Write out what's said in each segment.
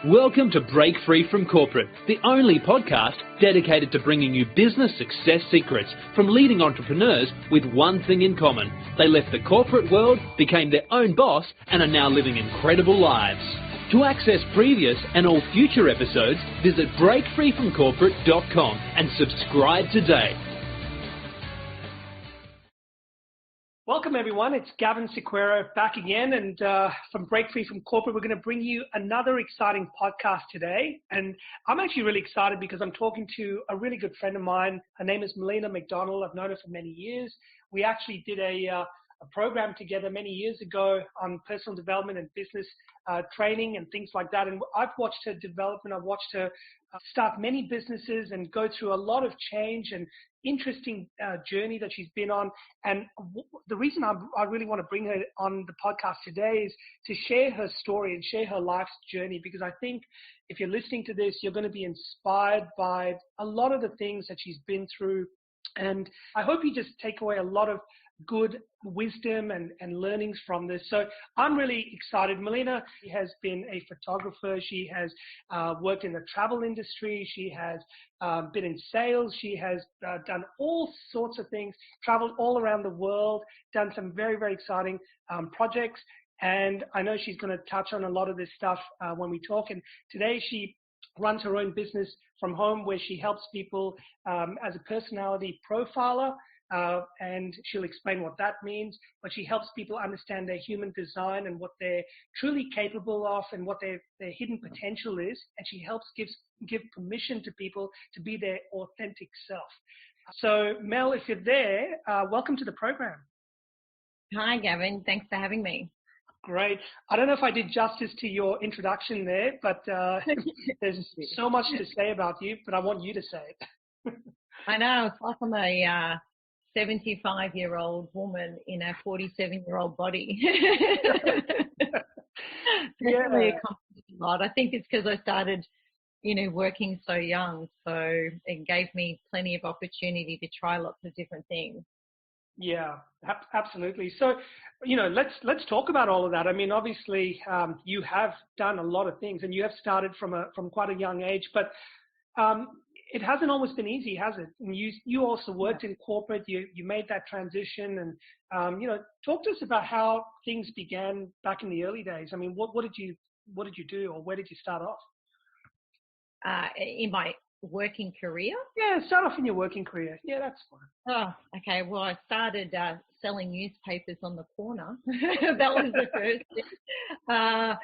Welcome to Break Free from Corporate, the only podcast dedicated to bringing you business success secrets from leading entrepreneurs with one thing in common. They left the corporate world, became their own boss, and are now living incredible lives. To access previous and all future episodes, visit breakfreefromcorporate.com and subscribe today. Welcome everyone, it's Gavin Sequeira back again, and from Break Free from Corporate we're going to bring you another exciting podcast today. And I'm actually really excited because I'm talking to a really good friend of mine. Her name is Melina MacDonald. I've known her for many years. We actually did a program together many years ago on personal development and business training and things like that. And I've watched her development. I've watched her start many businesses and go through a lot of change and interesting journey that she's been on. And the reason I really want to bring her on the podcast today is to share her story and share her life's journey, because I think if you're listening to this, you're going to be inspired by a lot of the things that she's been through. And I hope you just take away a lot of good wisdom and learnings from this. So I'm really excited. Melina has been a photographer. She has worked in the travel industry. She has been in sales. She has done all sorts of things, traveled all around the world, done some very, very exciting projects. And I know she's going to touch on a lot of this stuff when we talk. And today she runs her own business from home where she helps people as a personality profiler. And she'll explain what that means, but she helps people understand their human design and what they're truly capable of and what their hidden potential is. And she helps give permission to people to be their authentic self. So Mel, if you're there, welcome to the program. Hi, Gavin. Thanks for having me. Great. I don't know if I did justice to your introduction there, but there's so much to say about you, but I want you to say it. I know. It's like I'm a 75-year-old woman in a 47-year-old body. Really accomplished a lot. I think it's because I started, working so young. So it gave me plenty of opportunity to try lots of different things. Yeah, absolutely. So, let's talk about all of that. I mean, obviously, you have done a lot of things, and you have started from quite a young age, but it hasn't always been easy, has it? And you also worked in corporate. You made that transition, and talk to us about how things began back in the early days. I mean, what did you do, or where did you start off? In my working career? Yeah, start off in your working career. Yeah, that's fine. Oh, okay. Well, I started selling newspapers on the corner. That was the first thing. That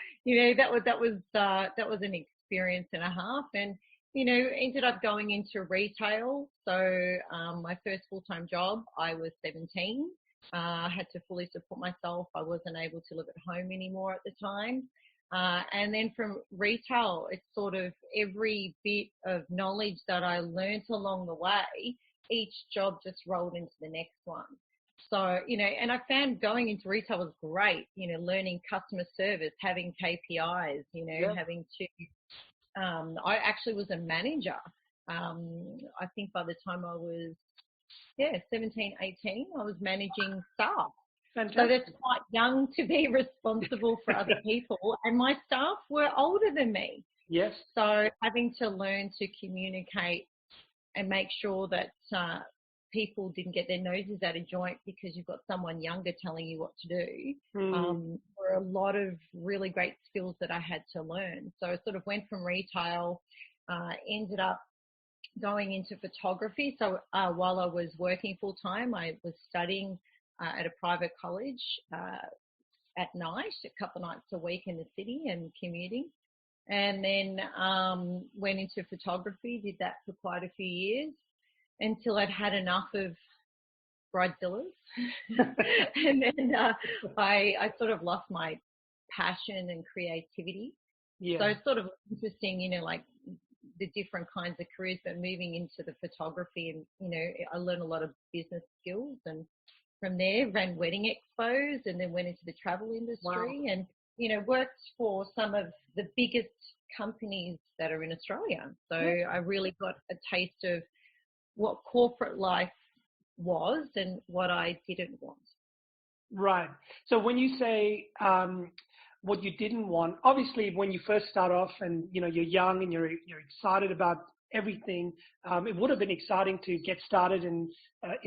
was an experience and a half, and ended up going into retail. So my first full-time job, I was 17. I had to fully support myself. I wasn't able to live at home anymore at the time. And then from retail, it's sort of every bit of knowledge that I learned along the way, each job just rolled into the next one. So, and I found going into retail was great, learning customer service, having KPIs, having to I actually was a manager. I think by the time I was, 17, 18, I was managing staff. Fantastic. So that's quite young to be responsible for other people. And my staff were older than me. Yes. So having to learn to communicate and make sure that people didn't get their noses out of joint because you've got someone younger telling you what to do. Were a lot of really great skills that I had to learn. So I sort of went from retail, ended up going into photography. So while I was working full time, I was studying at a private college at night, a couple of nights a week in the city and commuting. And then went into photography, did that for quite a few years until I'd had enough of bridezillas. And then I sort of lost my passion and creativity. Yeah. So it's sort of interesting, like the different kinds of careers, but moving into the photography and, I learned a lot of business skills, and from there ran wedding expos and then went into the travel industry. Wow. And, worked for some of the biggest companies that are in Australia. So I really got a taste of what corporate life was and what I didn't want. Right. So when you say what you didn't want? Obviously, when you first start off and, you're young and you're excited about everything, it would have been exciting to get started in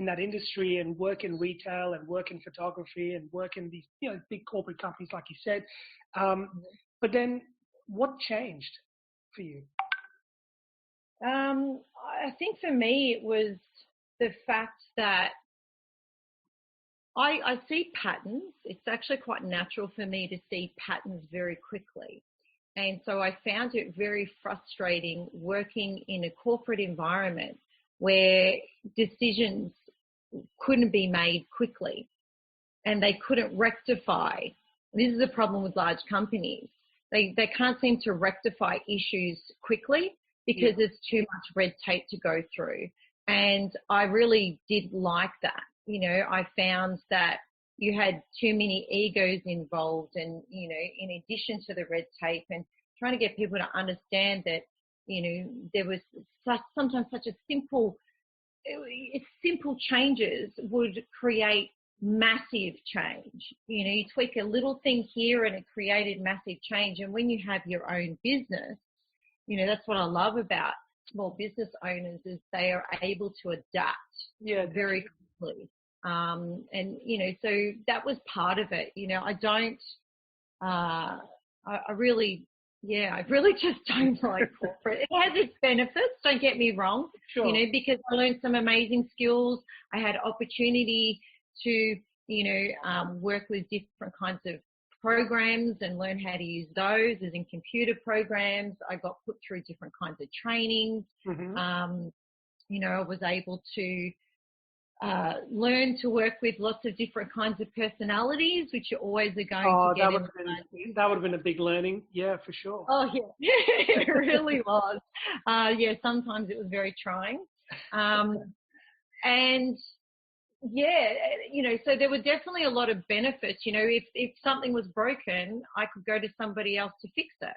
that industry and work in retail and work in photography and work in these, big corporate companies, like you said. But then what changed for you? I think for me, it was the fact that I see patterns. It's actually quite natural for me to see patterns very quickly. And so I found it very frustrating working in a corporate environment where decisions couldn't be made quickly and they couldn't rectify. This is a problem with large companies. They can't seem to rectify issues quickly because there's too much red tape to go through. And I really did like that. I found that you had too many egos involved and, in addition to the red tape, and trying to get people to understand that, there was sometimes such a simple changes would create massive change. You tweak a little thing here and it created massive change. And when you have your own business, that's what I love about small business owners is they are able to adapt very quickly. And, so that was part of it. I really just don't like corporate. It has its benefits, don't get me wrong, sure. Because I learned some amazing skills. I had opportunity to, work with different kinds of programs and learn how to use those, as in computer programs. I got put through different kinds of trainings. Mm-hmm. I was able to learn to work with lots of different kinds of personalities, which you always are going to get. That would have been a big learning. Yeah, for sure. Oh, yeah. It really was. Sometimes it was very trying. And so there were definitely a lot of benefits. If something was broken, I could go to somebody else to fix it.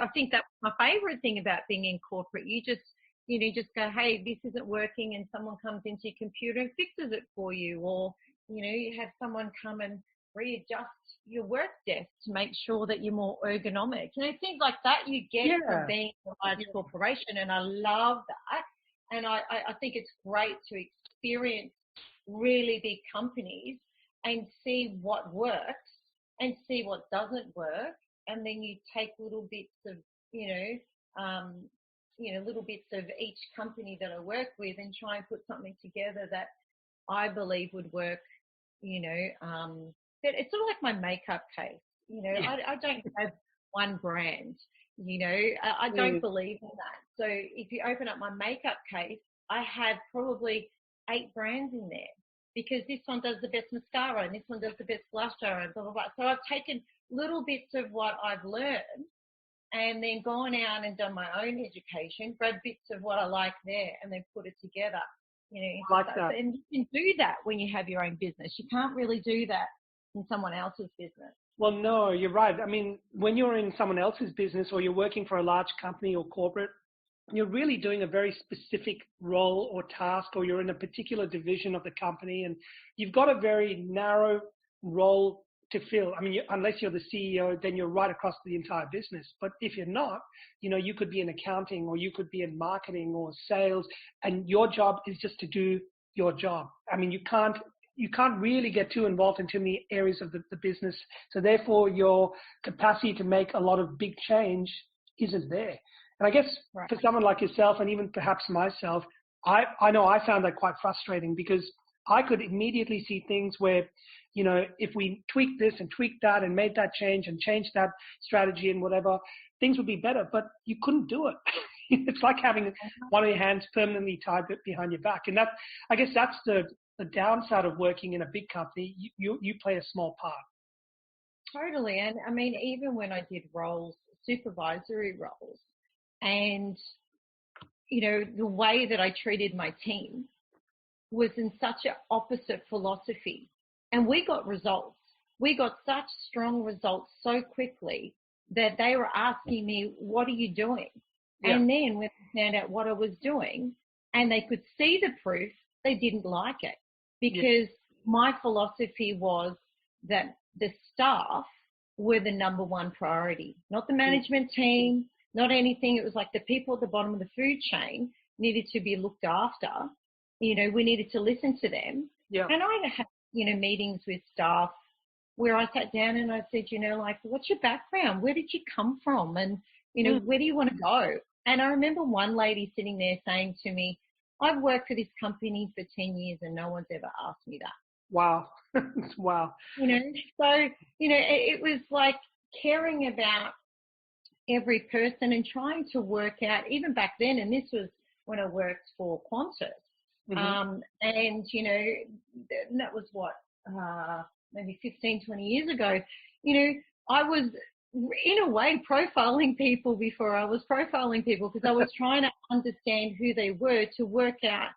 I think that's my favorite thing about being in corporate. You just go, hey, this isn't working, and someone comes into your computer and fixes it for you. Or, you have someone come and readjust your work desk to make sure that you're more ergonomic. Things like that you get from being a large corporation, and I love that. And I think it's great to experience really big companies and see what works and see what doesn't work. And then you take little bits of, little bits of each company that I work with and try and put something together that I believe would work, it's sort of like my makeup case, I don't have one brand, I don't believe in that. So if you open up my makeup case, I have probably 8 brands in there because this one does the best mascara and this one does the best blush and blah, blah, blah. So I've taken little bits of what I've learned and then gone out and done my own education, grab bits of what I like there and then put it together. Like that. And you can do that when you have your own business. You can't really do that in someone else's business. Well, no, you're right. I mean, when you're in someone else's business or you're working for a large company or corporate, you're really doing a very specific role or task, or you're in a particular division of the company and you've got a very narrow role to fill. I mean, unless you're the CEO, then you're right across the entire business. But if you're not, you could be in accounting or you could be in marketing or sales, and your job is just to do your job. I mean, you can't really get too involved in too many areas of the business. So therefore, your capacity to make a lot of big change isn't there. And I guess for someone like yourself and even perhaps myself, I know I found that quite frustrating because I could immediately see things where, if we tweak this and tweak that and made that change and changed that strategy and whatever, things would be better, but you couldn't do it. It's like having one of your hands permanently tied behind your back. And I guess that's the downside of working in a big company. You play a small part. Totally. And I mean, even when I did roles, supervisory roles, and, the way that I treated my team was in such an opposite philosophy. And we got results. We got such strong results so quickly that they were asking me, what are you doing? Yeah. And then when they found out what I was doing and they could see the proof, they didn't like it because my philosophy was that the staff were the number one priority, not the management team, not anything. It was like the people at the bottom of the food chain needed to be looked after. You know, we needed to listen to them. Yeah. And I had, you know, meetings with staff where I sat down and I said, you know, like, what's your background? Where did you come from? And, you know, where do you want to go? And I remember one lady sitting there saying to me, I've worked for this company for 10 years and no one's ever asked me that. Wow. Wow. You know, so, you know, it was like caring about every person and trying to work out, even back then, and this was when I worked for Qantas. And, you know, that was what, maybe 15, 20 years ago, you know, I was in a way profiling people before I was profiling people, because I was trying to understand who they were to work out,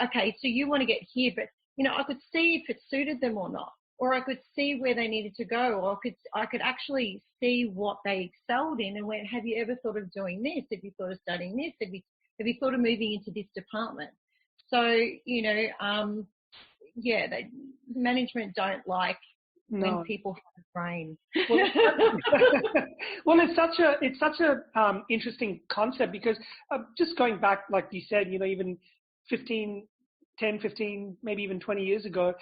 okay, so you want to get here, but, you know, I could see if it suited them or not, or I could see where they needed to go, or I could actually see what they excelled in and went, have you ever thought of doing this? Have you thought of studying this? Have you thought of moving into this department? So, you know, yeah, management don't like when people have a brain. Well, it's such a interesting concept, because just going back, like you said, you know, even 10, 15, maybe even 20 years ago,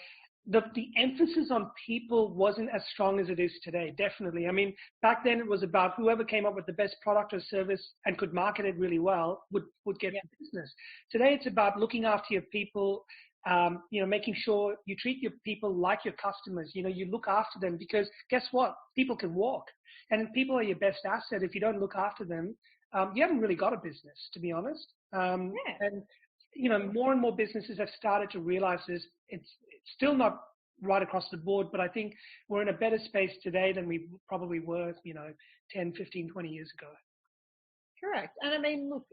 the emphasis on people wasn't as strong as it is today, definitely. I mean, back then it was about whoever came up with the best product or service and could market it really well would get the business. Today it's about looking after your people, you know, making sure you treat your people like your customers. You know, you look after them, because guess what? People can walk, and people are your best asset. If you don't look after them, you haven't really got a business, to be honest. And, you know, more and more businesses have started to realize this. It's still not right across the board, but I think we're in a better space today than we probably were, you know, 10, 15, 20 years ago. Correct. And I mean, look,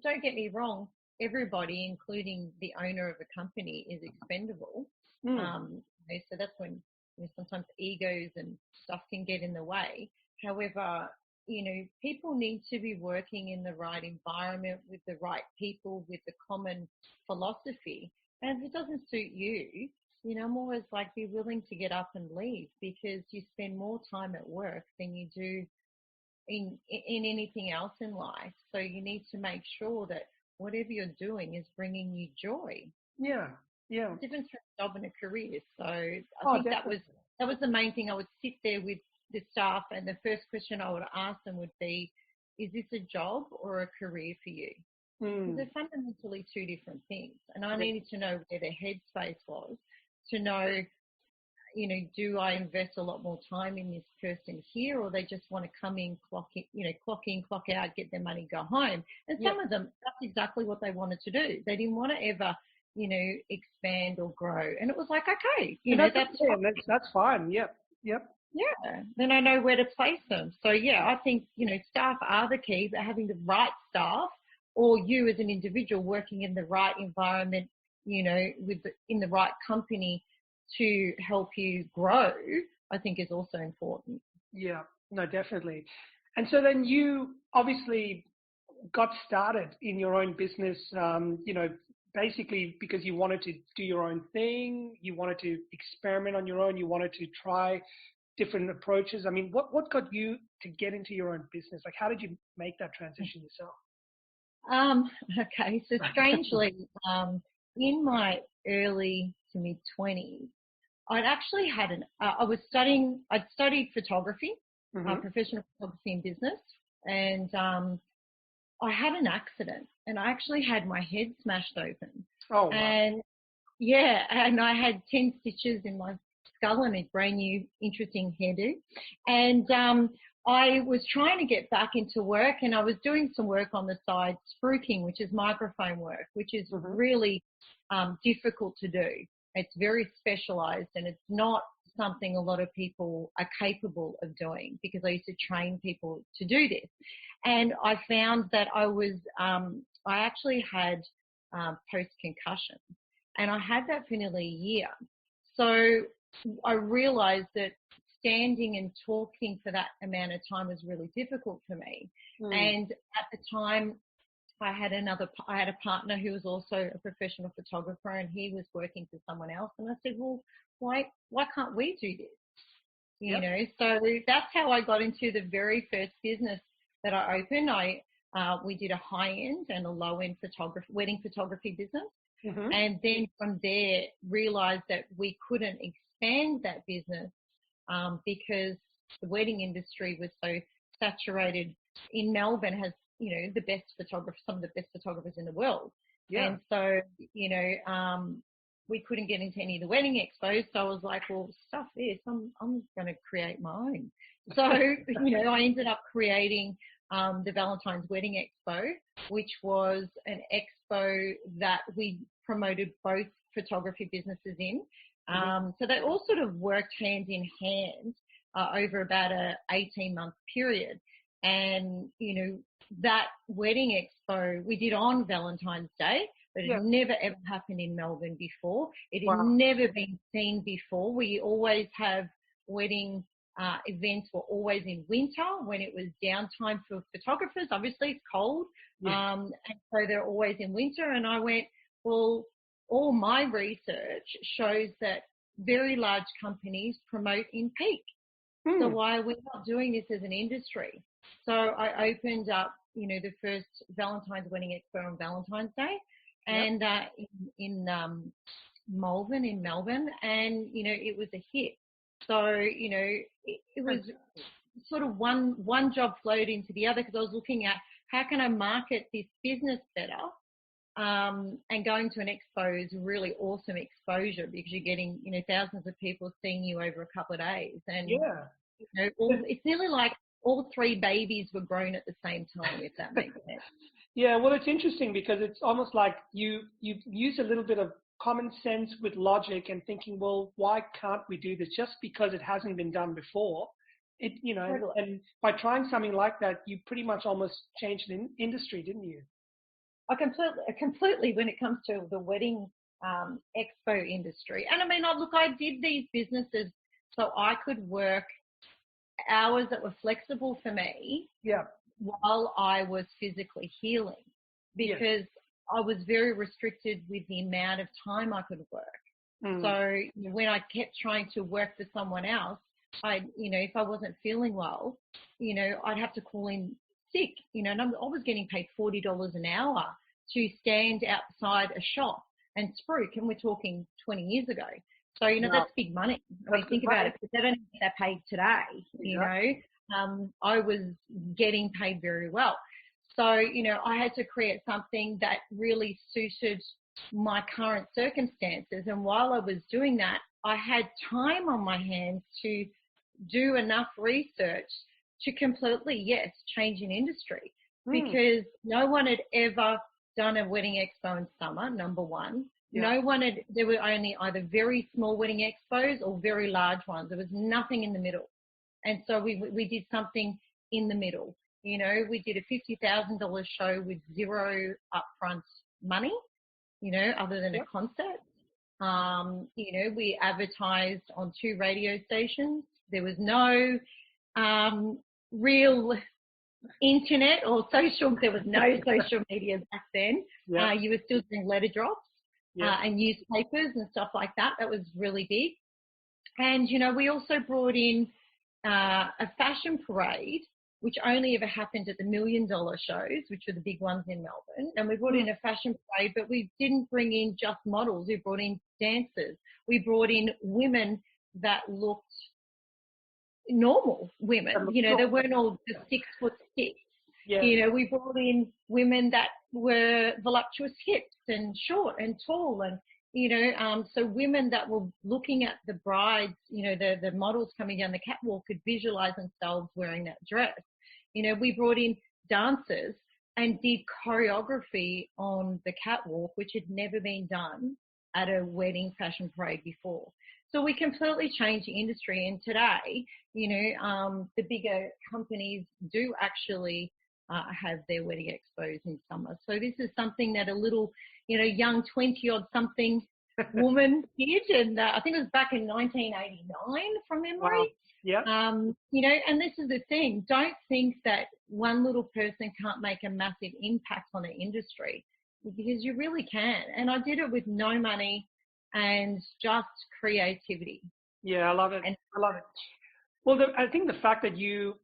don't get me wrong, everybody, including the owner of a company, is expendable. You know, so that's when, you know, sometimes egos and stuff can get in the way. However, you know, people need to be working in the right environment with the right people, with the common philosophy. And if it doesn't suit you, you know, I'm always like, be willing to get up and leave, because you spend more time at work than you do in anything else in life. So you need to make sure that whatever you're doing is bringing you joy. Yeah. The difference between a job and a career. So I think definitely. that was the main thing. I would sit there with the staff, and the first question I would ask them would be, is this a job or a career for you? Because they're fundamentally two different things. And I needed to know where their headspace was, to know, you know, do I invest a lot more time in this person here, or they just want to come in, clock in, clock out, get their money, go home. And some of them, that's exactly what they wanted to do. They didn't want to ever, you know, expand or grow. And it was like, okay, you know, that's fine. Yep. Yeah, then I know where to place them. So, yeah, I think, you know, staff are the key, but having the right staff, or you as an individual working in the right environment, you know, in the right company to help you grow, I think is also important. Yeah, no, definitely. And so then you obviously got started in your own business, you know, basically because you wanted to do your own thing, you wanted to experiment on your own, you wanted to try different approaches. I mean, what got you to get into your own business? Like, how did you make that transition yourself? Okay, so strangely, in my early to mid 20s, I'd actually had I'd studied photography, professional photography and business, and I had an accident, and I actually had my head smashed open. Oh, wow. And yeah, and I had 10 stitches in my skull and a brand new interesting hairdo. And I was trying to get back into work, and I was doing some work on the side, spruiking, which is microphone work, which is really difficult to do. It's very specialized, and it's not something a lot of people are capable of doing, because I used to train people to do this. And I found that I actually had post-concussion, and I had that for nearly a year. So I realized that standing and talking for that amount of time was really difficult for me. And at the time, I had a partner who was also a professional photographer, and he was working for someone else. And I said, well, why can't we do this? you know. So that's how I got into the very first business that I opened. We did a high-end and a low-end wedding photography business. Mm-hmm. And then from there realized that we couldn't expand that business because the wedding industry was so saturated. In Melbourne has, you know, the best photographers, some of the best photographers in the world. Yeah. And so, you know, we couldn't get into any of the wedding expos. So I was like, well, stuff this, I'm going to create my own. So, you know, I ended up creating the Valentine's Wedding Expo, which was an expo that we promoted both photography businesses in. So they all sort of worked hand in hand over about a 18-month period. And, you know, that wedding expo we did on Valentine's Day, but it had never ever happened in Melbourne before. It had never been seen before. We always have wedding events were always in winter when it was downtime for photographers. Obviously it's cold. And so they're always in winter. And I went, well, all my research shows that very large companies promote in peak. So why are we not doing this as an industry? So I opened up, you know, the first Valentine's Wedding Expo on Valentine's Day and in Malvern, in Melbourne, and, you know, it was a hit. So, you know, it was sort of one job flowed into the other because I was looking at how can I market this business better. And going to an expo is really awesome exposure because you're getting, you know, thousands of people seeing you over a couple of days. And, you know, it's nearly like all three babies were grown at the same time, if that makes sense. Yeah, well, it's interesting because it's almost like you use a little bit of common sense with logic and thinking, well, why can't we do this just because it hasn't been done before? It, you know, Totally. and by trying something like that, you pretty much almost changed the industry, didn't you? I completely when it comes to the wedding expo industry. And I mean, I did these businesses so I could work hours that were flexible for me while I was physically healing because I was very restricted with the amount of time I could work. So when I kept trying to work for someone else, you know, if I wasn't feeling well, you know, I'd have to call in sick, you know, and I was getting paid $40 an hour to stand outside a shop and spruik, and we're talking 20 years ago. So, you know, that's big money. I mean, think about it, because they don't get that paid today, you know. I was getting paid very well. So, you know, I had to create something that really suited my current circumstances. And while I was doing that, I had time on my hands to do enough research to completely, change an industry because no one had ever done a wedding expo in summer, number one. No one had, there were only either very small wedding expos or very large ones. There was nothing in the middle. And so we did something in the middle. You know, we did a $50,000 show with zero upfront money, you know, other than a concert. You know, we advertised on 2 radio stations. There was no real internet or social. There was no social media back then. You were still doing letter drops and newspapers and stuff like that. That was really big. And, you know, we also brought in a fashion parade, which only ever happened at the $1 million shows, which were the big ones in Melbourne. And we brought in a fashion parade, but we didn't bring in just models. We brought in dancers. We brought in women that looked normal women. You know, they weren't all just 6'6". You know, we brought in women that were voluptuous hips and short and tall and, you know, so women that were looking at the brides, you know, the models coming down the catwalk could visualize themselves wearing that dress. You know, we brought in dancers and did choreography on the catwalk, which had never been done at a wedding fashion parade before. So we completely changed the industry. And today, you know, the bigger companies do actually have their wedding expos in summer. So this is something that a little, you know, young 20-odd something woman did. And I think it was back in 1989 from memory. You know, and this is the thing. Don't think that one little person can't make a massive impact on an industry, because you really can. And I did it with no money and just creativity. Yeah, I love it. I love it. Well, I think the fact that you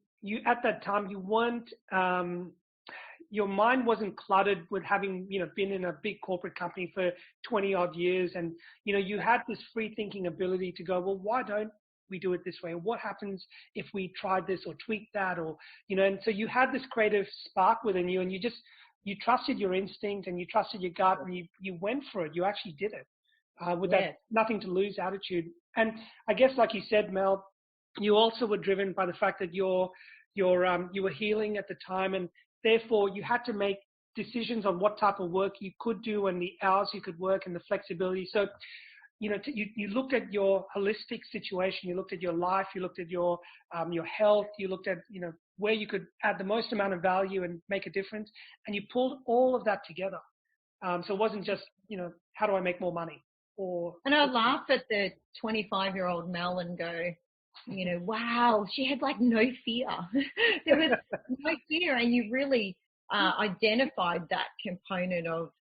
at that time you weren't your mind wasn't cluttered with having been in a big corporate company for 20 odd years, and you had this free thinking ability to go, well, why don't we do it this way? What happens if we tried this or tweaked that, or and so you had this creative spark within you, and you trusted your instinct and you trusted your gut, and you went for it. You actually did it with that nothing to lose attitude. And I guess, like you said, Mel, you also were driven by the fact that you were healing at the time, and therefore you had to make decisions on what type of work you could do and the hours you could work and the flexibility. So, you looked at your holistic situation, you looked at your life, you looked at your health, you looked at, where you could add the most amount of value and make a difference, and you pulled all of that together. So it wasn't just, how do I make more money? And I laugh at the 25-year-old Mel and go, wow, she had like no fear. There was no fear. And you really identified that component of,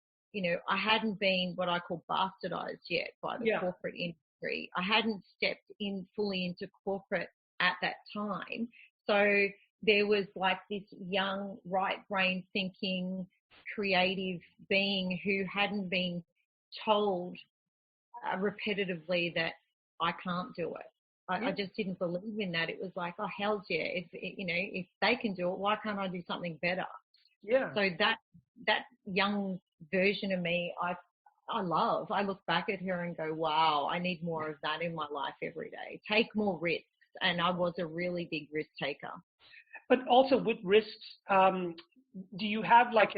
I hadn't been what I call bastardized yet by the corporate industry. I hadn't stepped in fully into corporate at that time. So there was like this young, right brain thinking, creative being who hadn't been told repetitively that I can't do it. I just didn't believe in that. It was like, oh, hell's yeah. If they can do it, why can't I do something better? Yeah. So that young version of me, I love. I look back at her and go, wow, I need more of that in my life every day. Take more risks. And I was a really big risk taker. But also with risks, do you have like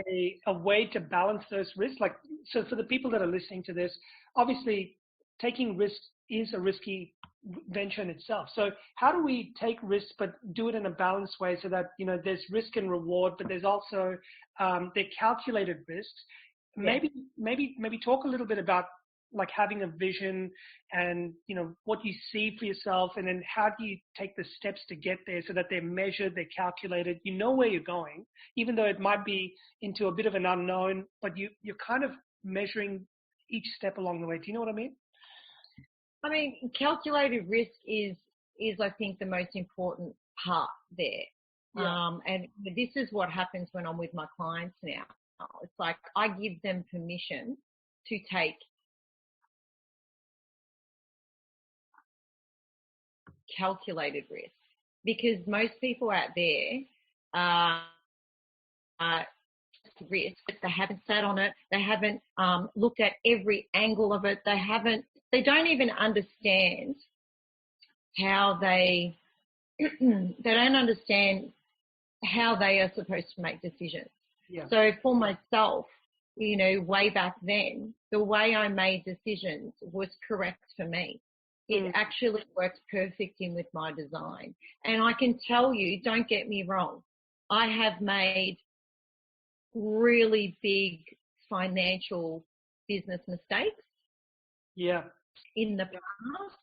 a way to balance those risks? Like, so for the people that are listening to this, obviously taking risks is a risky venture in itself. So how do we take risks but do it in a balanced way so that there's risk and reward, but there's also they're calculated risks? Maybe talk a little bit about like having a vision and what you see for yourself, and then how do you take the steps to get there so that they're measured, they're calculated, where you're going, even though it might be into a bit of an unknown, but you're kind of measuring each step along the way. Do you know what I mean? I mean, calculated risk is I think the most important part there. And this is what happens when I'm with my clients now. It's like I give them permission to take calculated risk, because most people out there risk, they haven't sat on it, they haven't looked at every angle of it, they don't even understand how they don't understand how they are supposed to make decisions. So for myself, way back then, the way I made decisions was correct for me. It actually worked perfectly with my design. And I can tell you, don't get me wrong, I have made really big financial business mistakes in the past.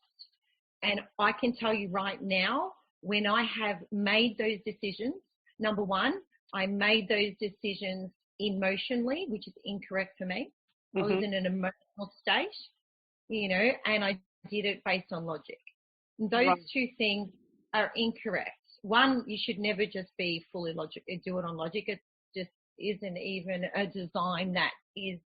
And I can tell you right now, when I have made those decisions, number one, I made those decisions emotionally, which is incorrect for me. I was in an emotional state, and I did it based on logic. Those two things are incorrect. One, you should never just be fully do it on logic. It just isn't even a design that is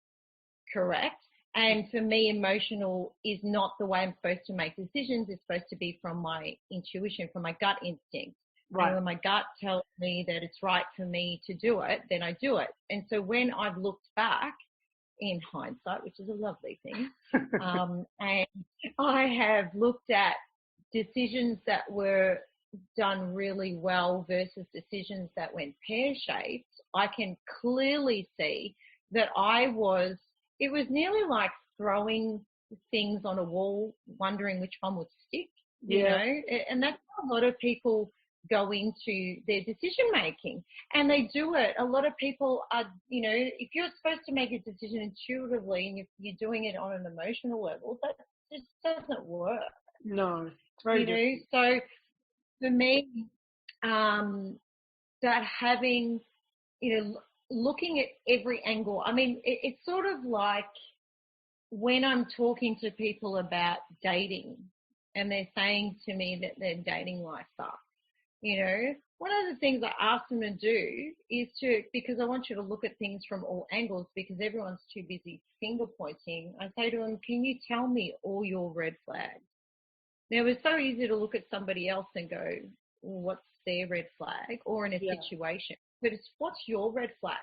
correct. And for me, emotional is not the way I'm supposed to make decisions. It's supposed to be from my intuition, from my gut instinct. And when my gut tells me that it's right for me to do it, then I do it. And so when I've looked back in hindsight, which is a lovely thing, and I have looked at decisions that were done really well versus decisions that went pear-shaped, I can clearly see that it was nearly like throwing things on a wall, wondering which one would stick, you know, and that's how a lot of people go into their decision making, and they do it. A lot of people are, if you're supposed to make a decision intuitively and you're doing it on an emotional level, that just doesn't work. No, it's very different. So for me, that having, looking at every angle, I mean, it's sort of like when I'm talking to people about dating and they're saying to me that their dating life sucks. You know, one of the things I ask them to do is because I want you to look at things from all angles, because everyone's too busy finger pointing. I say to them, can you tell me all your red flags? Now, it's so easy to look at somebody else and go, well, what's their red flag, or in a situation, but it's what's your red flag?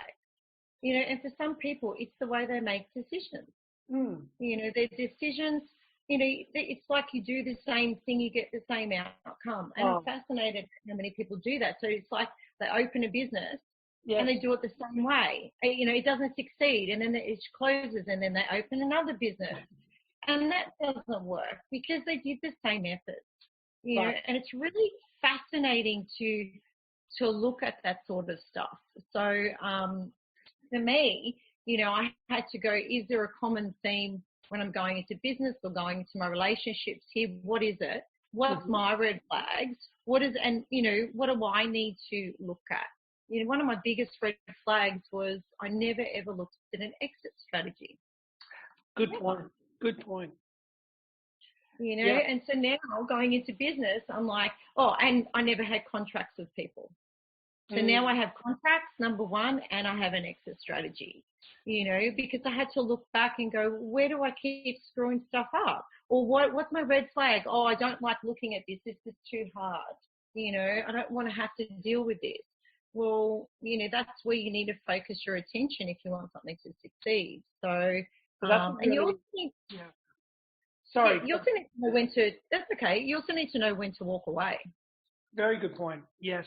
You know, and for some people, it's the way they make decisions. You know, their decisions, you know, it's like you do the same thing, you get the same outcome. And I'm fascinated how many people do that. So it's like they open a business and they do it the same way. You know, it doesn't succeed, and then it closes, and then they open another business. And that doesn't work because they did the same effort. You know, and it's really fascinating to look at that sort of stuff. So for me, you know, I had to go, is there a common theme when I'm going into business or going into my relationships here? What is it? What's my red flags? And, you know, what do I need to look at? You know, one of my biggest red flags was I never, ever looked at an exit strategy. Good point. You know, and so now going into business, I'm like, and I never had contracts with people. So now I have contracts, number one, and I have an exit strategy, you know, because I had to look back and go, where do I keep screwing stuff up? Or what's my red flag? I don't like looking at this. This is too hard. You know, I don't want to have to deal with this. Well, you know, that's where you need to focus your attention if you want something to succeed. So that's and you also need, Sorry. you also need to know when to, that's okay. You also need to know when to walk away. Very good point. Yes.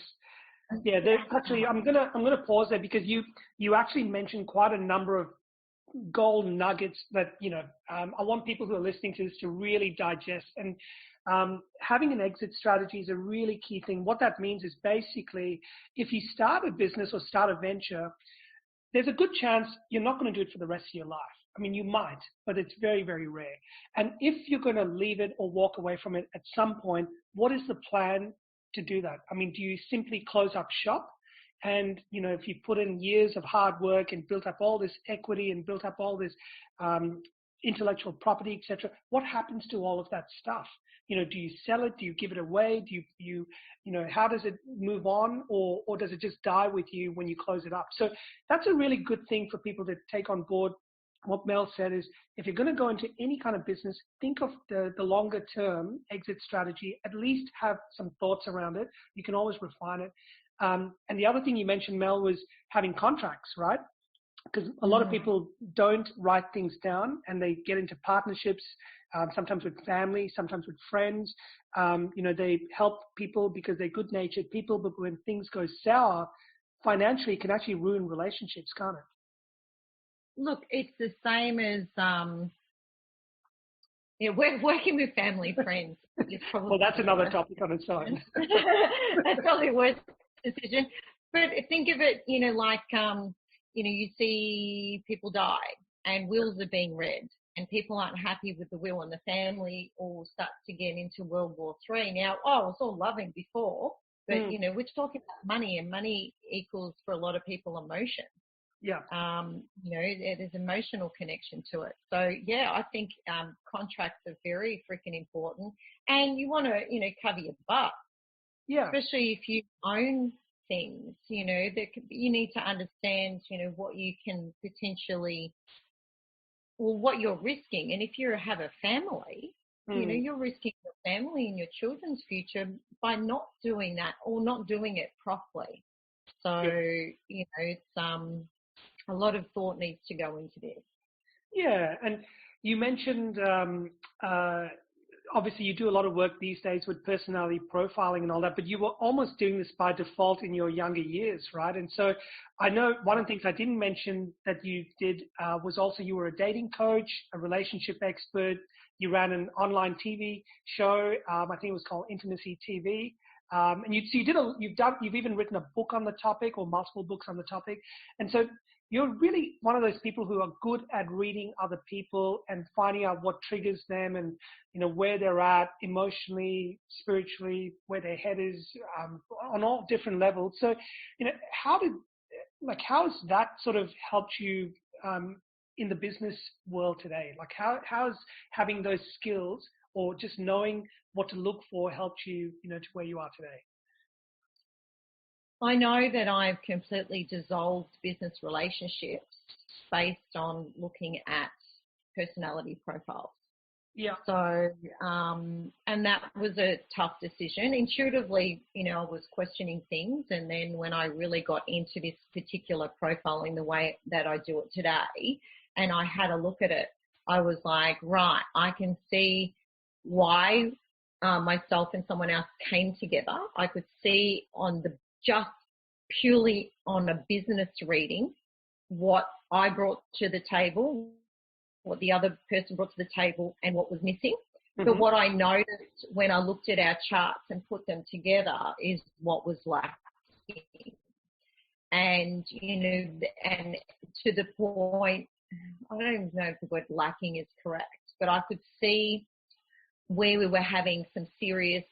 Yeah, there's actually, I'm gonna pause there because you actually mentioned quite a number of gold nuggets that, you know, I want people who are listening to this to really digest. And having an exit strategy is a really key thing. What that means is basically, if you start a business or start a venture, there's a good chance you're not going to do it for the rest of your life. I mean, you might, but it's very, very rare. And if you're going to leave it or walk away from it at some point, what is the plan to do that? I mean, do you simply close up shop? And, you know, if you put in years of hard work and built up all this equity and built up all this intellectual property, etc., what happens to all of that stuff? You know, do you sell it? Do you give it away? Do you know, how does it move on, or does it just die with you when you close it up? So that's a really good thing for people to take on board. What Mel said is, if you're going to go into any kind of business, think of the longer term exit strategy, at least have some thoughts around it. You can always refine it. And the other thing you mentioned, Mel, was having contracts, right? Because a lot of people don't write things down, and they get into partnerships, sometimes with family, sometimes with friends. You know, they help people because they're good-natured people, but when things go sour financially, it can actually ruin relationships, can't it? Look, it's the same as working with family friends. Well, that's another topic on its own. That's probably the worst decision. But think of it, you know, like you know, you see people die and wills are being read, and people aren't happy with the will, and the family all starts to get into World War III. Now, it was all loving before, but you know, we're talking about money, and money equals for a lot of people emotion. Yeah. You know, there's emotional connection to it. So yeah, I think contracts are very freaking important, and you want to, you know, cover your butt. Yeah. Especially if you own things, you know, you need to understand, you know, what you can potentially, well, what you're risking. And if you have a family, you know, you're risking your family and your children's future by not doing that, or not doing it properly. So, you know, it's a lot of thought needs to go into this. Yeah, and you mentioned obviously you do a lot of work these days with personality profiling and all that, but you were almost doing this by default in your younger years, right? And so I know one of the things I didn't mention that you did was also you were a dating coach, a relationship expert. You ran an online TV show. I think it was called Intimacy TV. And you've even written a book on the topic, or multiple books on the topic. And so you're really one of those people who are good at reading other people and finding out what triggers them, and, you know, where they're at emotionally, spiritually, where their head is, on all different levels. So, you know, how has that sort of helped you in the business world today? Like how's having those skills or just knowing what to look for helped you, to where you are today? I know that I've completely dissolved business relationships based on looking at personality profiles. Yeah. So, and that was a tough decision. Intuitively, I was questioning things. And then when I really got into this particular profiling the way that I do it today, and I had a look at it, I was like, right, I can see why myself and someone else came together. I could see just purely on a business reading what I brought to the table, what the other person brought to the table, and what was missing. Mm-hmm. But what I noticed when I looked at our charts and put them together is what was lacking. And, and to the point, I don't even know if the word lacking is correct, but I could see where we were having some serious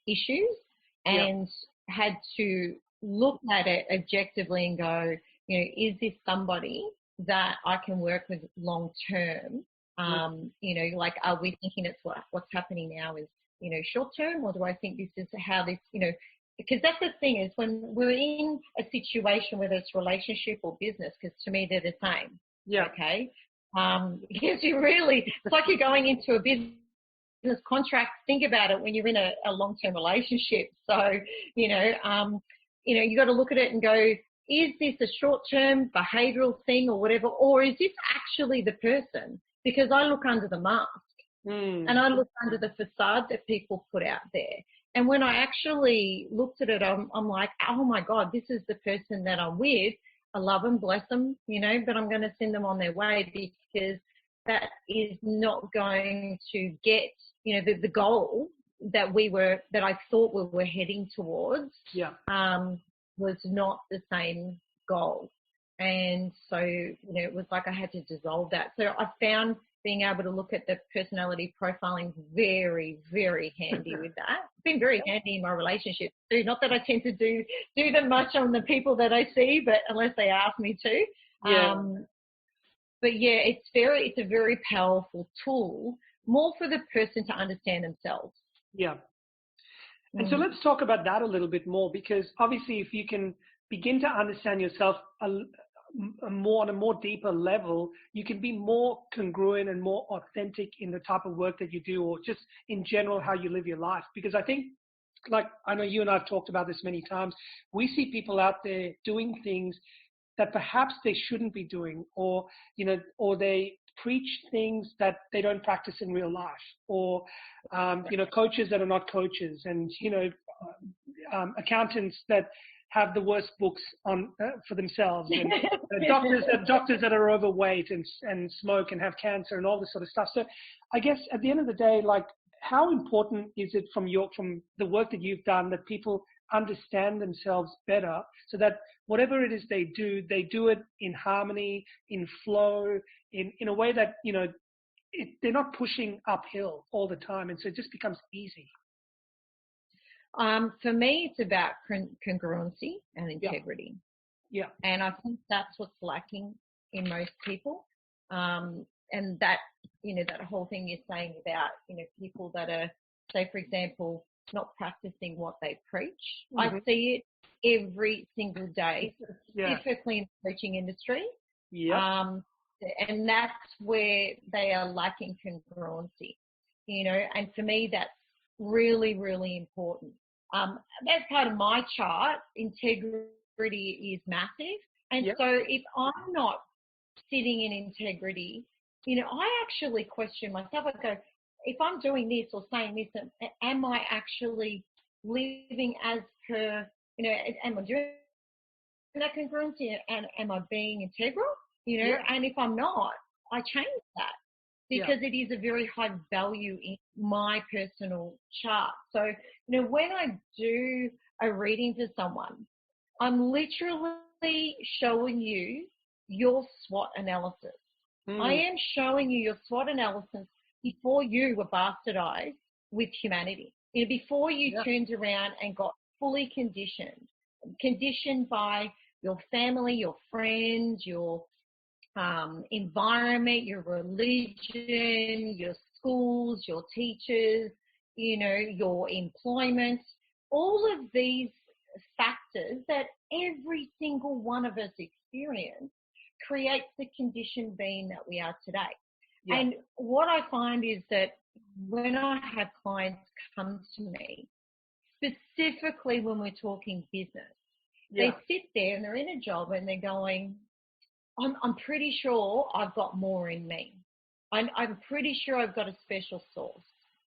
issues and had to look at it objectively and go, is this somebody that I can work with long term? Like, are we thinking it's what's happening now is, short term, or do I think this is how this, because that's the thing is when we're in a situation, whether it's relationship or business, because to me they're the same. Yeah. Okay. Because it's like you're going into a business contract. Think about it when you're in a long-term relationship. So, you got to look at it and go, is this a short-term behavioural thing or whatever, or is this actually the person? Because I look under the mask and I look under the facade that people put out there. And when I actually looked at it, I'm like, oh my God, this is the person that I'm with. I love them, bless them, but I'm going to send them on their way because that is not going to get, the goal that I thought we were heading towards. Yeah. Was not the same goal. And so, it was like I had to dissolve that. So I found being able to look at the personality profiling very, very handy with that. It's been very handy in my relationships too. Not that I tend to do them much on the people that I see, but unless they ask me to. Yeah. But yeah, it's a very powerful tool, more for the person to understand themselves. Yeah. And so let's talk about that a little bit more, because obviously if you can begin to understand yourself on a more deeper level, you can be more congruent and more authentic in the type of work that you do, or just in general how you live your life. Because I think, like I know you and I have talked about this many times, we see people out there doing things that perhaps they shouldn't be doing, or they preach things that they don't practice in real life, or coaches that are not coaches, and accountants that have the worst books on for themselves, and doctors that are overweight and smoke and have cancer and all this sort of stuff. So I guess at the end of the day, like, how important is it from the work that you've done that people understand themselves better, so that whatever it is they do it in harmony, in flow, in a way that, they're not pushing uphill all the time, and so it just becomes easy? For me, it's about congruency and integrity. Yeah. And I think that's what's lacking in most people. And that, that whole thing you're saying about, people that are, say, for example, not practicing what they preach. Mm-hmm. I see it every single day, specifically in the coaching industry. Yeah. And that's where they are lacking congruency, and for me, that's really, really important. That's part of my chart. Integrity is massive. And so if I'm not sitting in integrity, I actually question myself. I go, if I'm doing this or saying this, am I actually living as per, am I doing that congruency, and am I being integral? And if I'm not, I change that, because it is a very high value in my personal chart. So, when I do a reading for someone, I'm literally showing you your SWOT analysis. I am showing you your SWOT analysis before you were bastardized with humanity. Before you turned around and got fully conditioned by your family, your friends, your environment, your religion, your schools, your teachers, your employment, all of these factors that every single one of us experience creates the condition being that we are today. Yeah. And what I find is that when I have clients come to me, specifically when we're talking business, they sit there and they're in a job and they're going, I'm pretty sure I've got more in me. I'm pretty sure I've got a special sauce,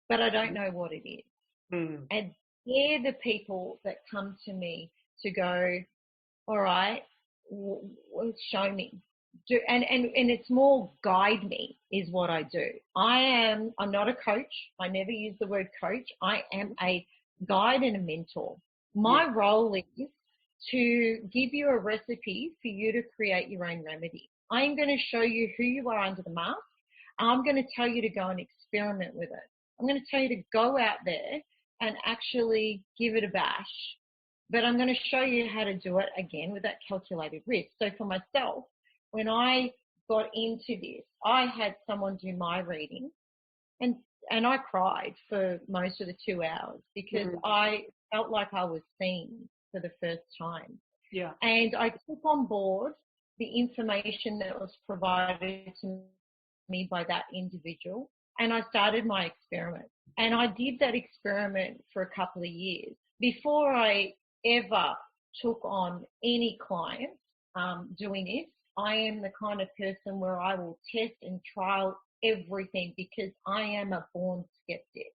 but I don't know what it is. And they're the people that come to me to go, all right, show me. And it's more guide me is what I do. I'm not a coach. I never use the word coach. I am a guide and a mentor. My role is to give you a recipe for you to create your own remedy. I'm going to show you who you are under the mask. I'm going to tell you to go and experiment with it. I'm going to tell you to go out there and actually give it a bash. But I'm going to show you how to do it again with that calculated risk. So for myself, when I got into this, I had someone do my reading and I cried for most of the 2 hours because I felt like I was seen for the first time. Yeah. And I took on board the information that was provided to me by that individual and I started my experiment. And I did that experiment for a couple of years before I ever took on any clients doing this. I am the kind of person where I will test and trial everything because I am a born skeptic.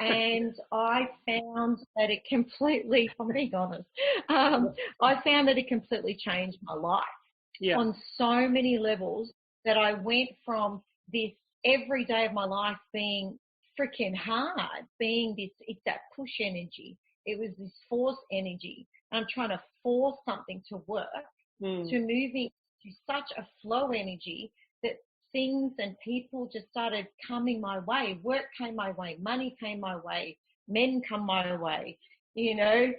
And I found that it completely, if I'm being honest, I found that it completely changed my life on so many levels that I went from this every day of my life being freaking hard, being this, it's that push energy. It was this force energy. I'm trying to force something to work to moving to such a flow energy that things and people just started coming my way. Work came my way. Money came my way. Men come my way. I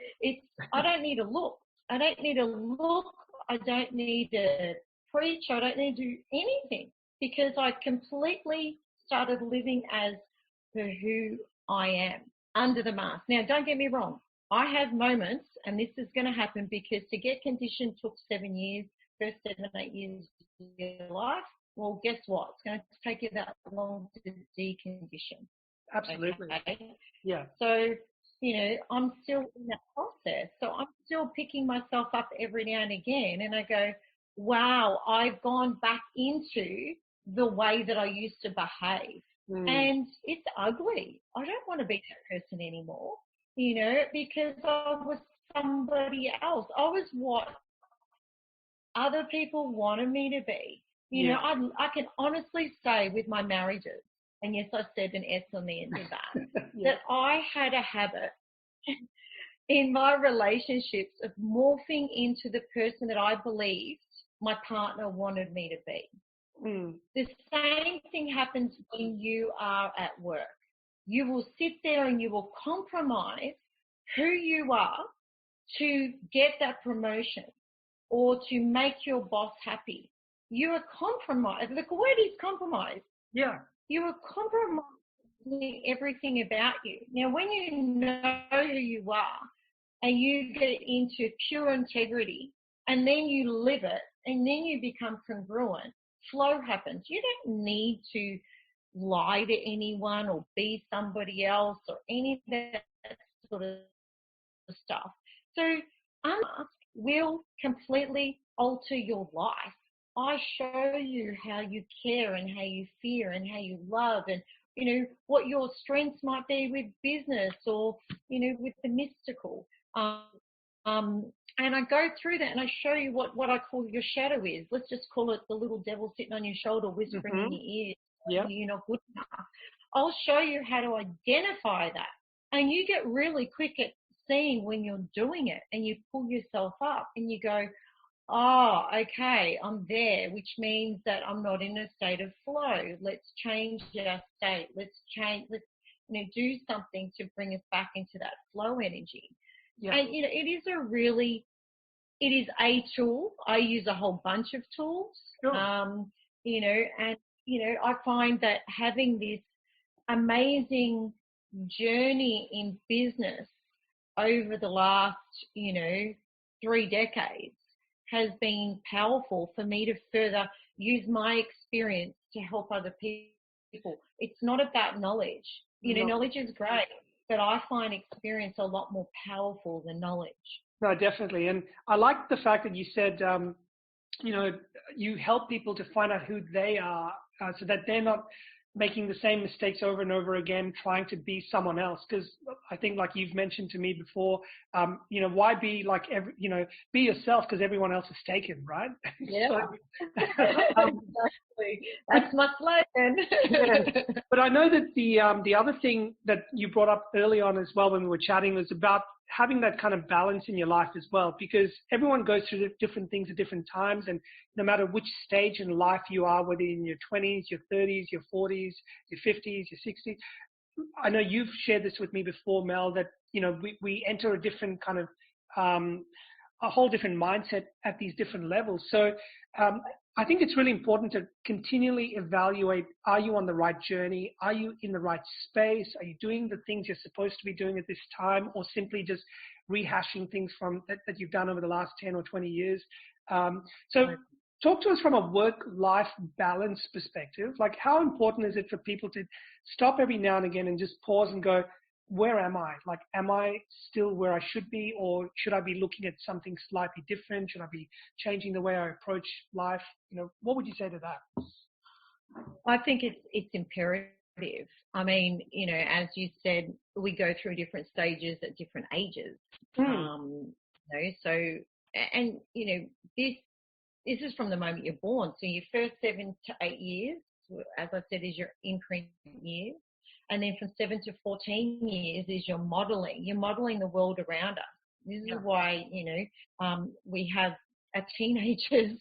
don't need to look. I don't need to look. I don't need to preach. I don't need to do anything because I completely started living as who I am under the mask. Now, don't get me wrong. I have moments, and this is going to happen because to get conditioned took 7 years, first 7, 8 years of your life. Well, guess what? It's going to take you that long to decondition. Absolutely. Okay? Yeah. So, I'm still in that process. So I'm still picking myself up every now and again. And I go, wow, I've gone back into the way that I used to behave. And it's ugly. I don't want to be that person anymore, because I was somebody else. I was what other people wanted me to be. I can honestly say with my marriages, and yes, I said an S on the end of that, that I had a habit in my relationships of morphing into the person that I believed my partner wanted me to be. The same thing happens when you are at work. You will sit there and you will compromise who you are to get that promotion or to make your boss happy. You are compromised. The word is compromise. Yeah. You are compromising everything about you. Now, when you know who you are and you get into pure integrity and then you live it and then you become congruent, flow happens. You don't need to lie to anyone or be somebody else or any of that sort of stuff. So unmask will completely alter your life. I show you how you care and how you fear and how you love and, what your strengths might be with business or, with the mystical. And I go through that and I show you what I call your shadow is. Let's just call it the little devil sitting on your shoulder whispering in your ear, you're not good enough. I'll show you how to identify that. And you get really quick at seeing when you're doing it and you pull yourself up and you go, oh, okay, I'm there, which means that I'm not in a state of flow. Let's change our state. Let's do something to bring us back into that flow energy. Yeah. And, it is a tool. I use a whole bunch of tools, sure. I find that having this amazing journey in business over the last, 3 decades has been powerful for me to further use my experience to help other people. It's not about knowledge. Knowledge is great, but I find experience a lot more powerful than knowledge. No, definitely. And I like the fact that you said, you help people to find out who they are so that they're not making the same mistakes over and over again, trying to be someone else. Because I think, like you've mentioned to me before, why be like be yourself, because everyone else is taken, right? Yeah, So, exactly. That's my slogan. Yeah. But I know that the other thing that you brought up early on as well when we were chatting was about having that kind of balance in your life as well, because everyone goes through different things at different times, and no matter which stage in life you are, whether in your 20s, your 30s, your 40s, your 50s, your 60s, I know you've shared this with me before, Mel, that we enter a different kind of a whole different mindset at these different levels. So I think it's really important to continually evaluate, are you on the right journey? Are you in the right space? Are you doing the things you're supposed to be doing at this time, or simply just rehashing things from that you've done over the last 10 or 20 years? So talk to us from a work-life balance perspective. Like, how important is it for people to stop every now and again and just pause and go, where am I? Like, am I still where I should be, or should I be looking at something slightly different? Should I be changing the way I approach life? What would you say to that? I think it's imperative. I mean, as you said, we go through different stages at different ages. So, and this is from the moment you're born. So your first 7 to 8 years, as I said, is your imprint years. And then from 7 to 14 years is your modeling. You're modeling the world around us. This is why, we have our teenagers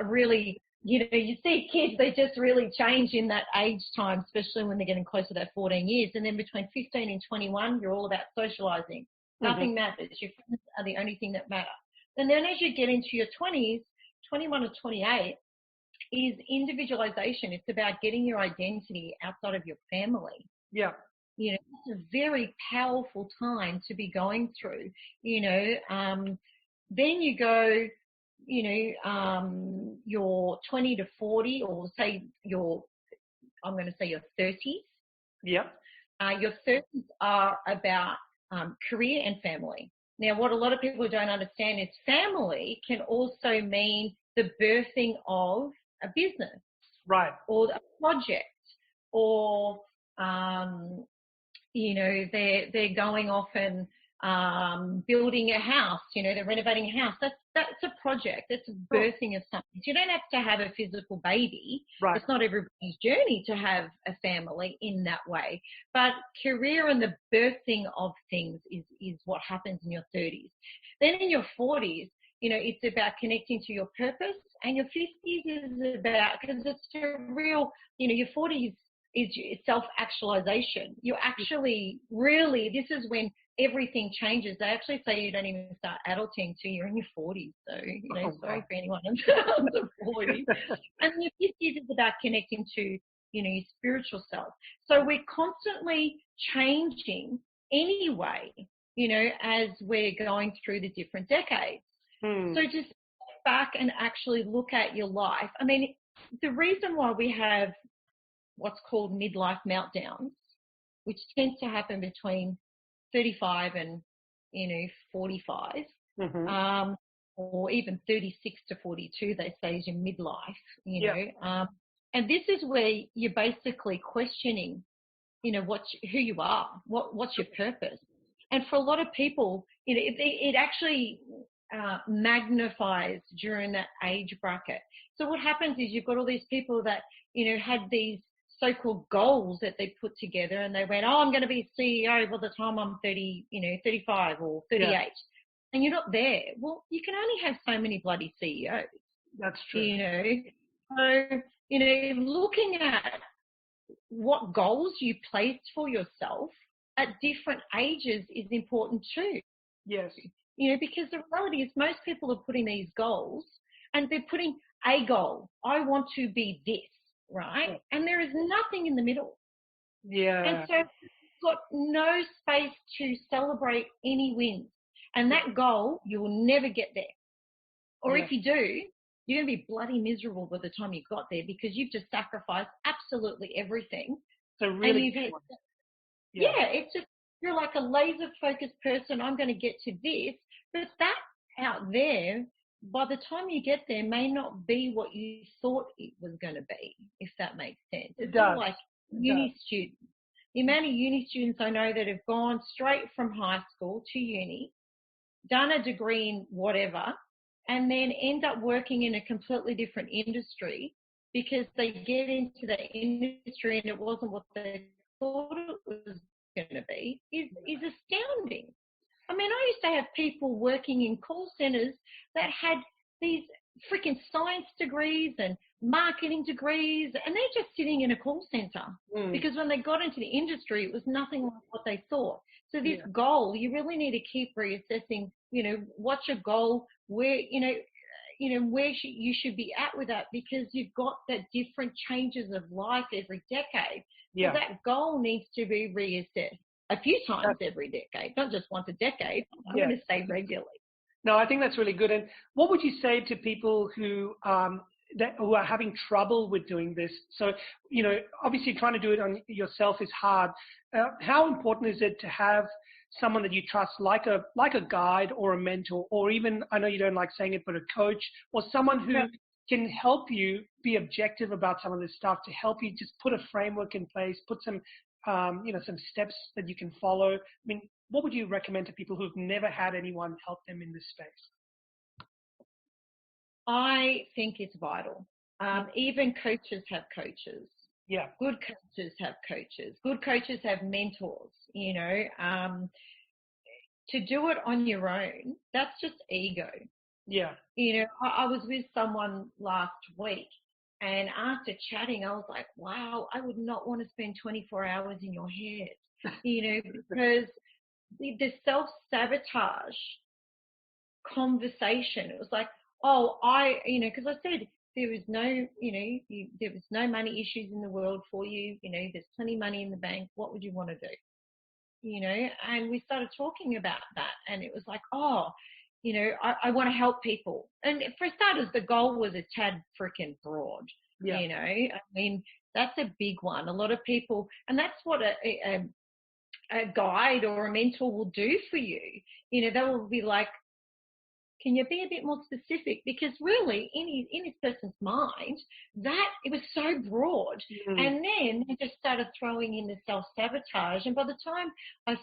really, you see kids, they just really change in that age time, especially when they're getting closer to that 14 years. And then between 15 and 21, you're all about socializing. Nothing matters. Your friends are the only thing that matter. And then as you get into your 20s, 21 to 28, is individualization. It's about getting your identity outside of your family. Yeah. It's a very powerful time to be going through, then you go, your 20 to 40, or say I'm going to say your 30s. Yeah. Your 30s are about career and family. Now, what a lot of people don't understand is family can also mean the birthing of a business, right, or a project, or they're going off and building a house. They're renovating a house. That's a project. That's a birthing of something. You don't have to have a physical baby. Right. It's not everybody's journey to have a family in that way. But career and the birthing of things is what happens in your 30s. Then in your 40s, it's about connecting to your purpose, and your 50s is about, because it's a real, your 40s is self-actualization. You're actually really, this is when everything changes. They actually say you don't even start adulting till you're in your 40s. So, sorry for anyone under 40. And your 50s is about connecting to, your spiritual self. So we're constantly changing anyway, as we're going through the different decades. So just step back and actually look at your life. I mean, the reason why we have what's called midlife meltdowns, which tends to happen between 35 and 45, or even 36 to 42, they say is your midlife. And this is where you're basically questioning, who you are, what's your purpose. And for a lot of people, it actually magnifies during that age bracket. So what happens is you've got all these people that, had these so-called goals that they put together, and they went, I'm going to be CEO by the time I'm 35 or 38. Yeah. And you're not there. Well, you can only have so many bloody CEOs. That's true. So, looking at what goals you placed for yourself at different ages is important too. Yes. Because the reality is most people are putting these goals, and they're putting a goal. I want to be this, right? Yeah. And there is nothing in the middle. Yeah. And so you've got no space to celebrate any wins. And that goal, you will never get there. Or if you do, you're going to be bloody miserable by the time you got there because you've just sacrificed absolutely everything. So really, it's just, you're like a laser focused person. I'm going to get to this, but that out there, by the time you get there, may not be what you thought it was going to be, if that makes sense. It's sort of like uni students. The amount of uni students I know that have gone straight from high school to uni, done a degree in whatever, and then end up working in a completely different industry because they get into the industry and it wasn't what they thought it was going to be, is astounding. I mean, I used to have people working in call centres that had these freaking science degrees and marketing degrees, and they're just sitting in a call centre because when they got into the industry, it was nothing like what they thought. So this goal, you really need to keep reassessing, what's your goal, where, where you should be at with that, because you've got that different changes of life every decade. So that goal needs to be reassessed a few times every decade, not just once a decade. I'm going to say regularly. No, I think that's really good. And what would you say to people who who are having trouble with doing this? So, obviously trying to do it on yourself is hard. How important is it to have someone that you trust, like a guide or a mentor, or even, I know you don't like saying it, but a coach, or someone who can help you be objective about some of this stuff, to help you just put a framework in place, put some, some steps that you can follow? I mean, what would you recommend to people who've never had anyone help them in this space? I think it's vital. Even coaches have coaches. Yeah. Good coaches have coaches. Good coaches have mentors, to do it on your own, that's just ego. Yeah. I was with someone last week, and after chatting, I was like, wow, I would not want to spend 24 hours in your head, because the self-sabotage conversation, it was like, because I said there was no, there was no money issues in the world for you, there's plenty of money in the bank, what would you want to do? And we started talking about that, and it was like, I want to help people. And for starters, the goal was a tad freaking broad, I mean, that's a big one. A lot of people, and that's what a guide or a mentor will do for you. They will be like, can you be a bit more specific? Because really, in this person's mind, that it was so broad. And then they just started throwing in the self-sabotage. And by the time I